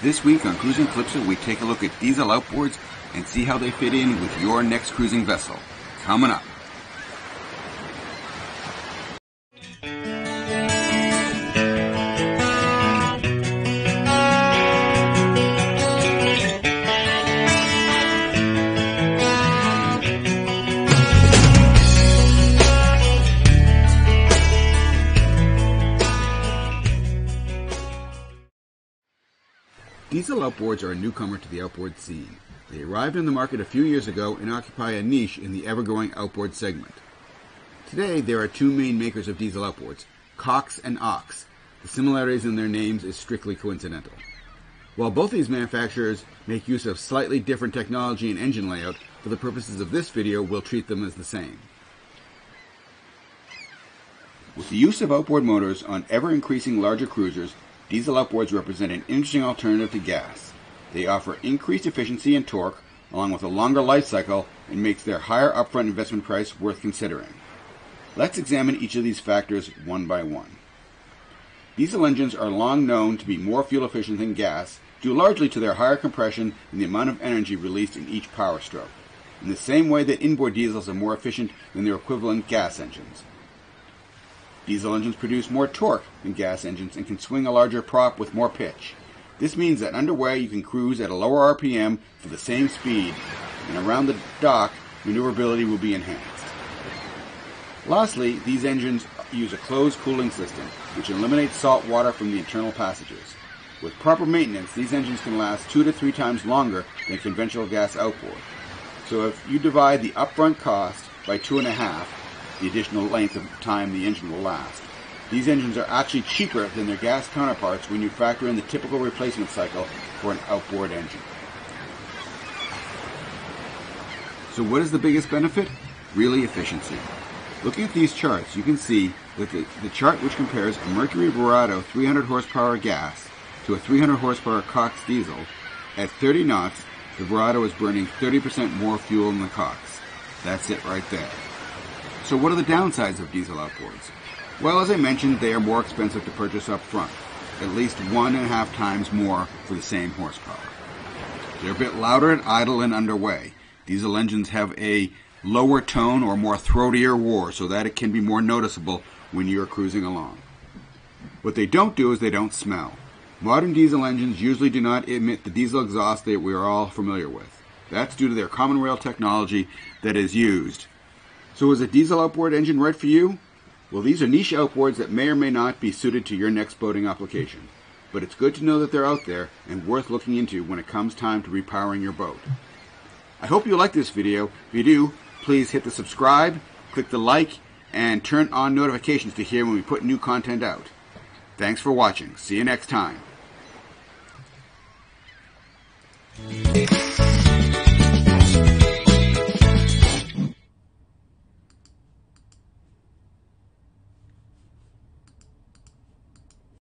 This week on Cruising Calypso, we take a look at diesel outboards and see how they fit in with your next cruising vessel. Coming up. Diesel outboards are a newcomer to the outboard scene. They arrived in the market a few years ago and occupy a niche in the ever-growing outboard segment. Today, there are two main makers of diesel outboards, Cox and Ox. The similarities in their names is strictly coincidental. While both these manufacturers make use of slightly different technology and engine layout, for the purposes of this video, we'll treat them as the same. With the use of outboard motors on ever-increasing larger cruisers, diesel outboards represent an interesting alternative to gas. They offer increased efficiency and torque, along with a longer life cycle, and makes their higher upfront investment price worth considering. Let's examine each of these factors one by one. Diesel engines are long known to be more fuel efficient than gas, due largely to their higher compression and the amount of energy released in each power stroke, in the same way that inboard diesels are more efficient than their equivalent gas engines. Diesel engines produce more torque than gas engines and can swing a larger prop with more pitch. This means that underway you can cruise at a lower RPM for the same speed, and around the dock, maneuverability will be enhanced. Lastly, these engines use a closed cooling system, which eliminates salt water from the internal passages. With proper maintenance, these engines can last 2 to 3 times longer than conventional gas outboard. So if you divide the upfront cost by 2.5, the additional length of time the engine will last, these engines are actually cheaper than their gas counterparts when you factor in the typical replacement cycle for an outboard engine. So what is the biggest benefit? Really, efficiency. Looking at these charts, you can see that the chart which compares a Mercury Verado 300 horsepower gas to a 300 horsepower Cox diesel, at 30 knots, the Verado is burning 30% more fuel than the Cox. That's it right there. So what are the downsides of diesel outboards? Well, as I mentioned, they are more expensive to purchase up front, at least 1.5 times more for the same horsepower. They're a bit louder at idle and underway. Diesel engines have a lower tone or more throatier roar, so that it can be more noticeable when you're cruising along. What they don't do is they don't smell. Modern diesel engines usually do not emit the diesel exhaust that we are all familiar with. That's due to their common rail technology that is used. So is a diesel outboard engine right for you? Well, these are niche outboards that may or may not be suited to your next boating application. But it's good to know that they're out there and worth looking into when it comes time to repowering your boat. I hope you like this video. If you do, please hit the subscribe, click the like, and turn on notifications to hear when we put new content out. Thanks for watching. See you next time.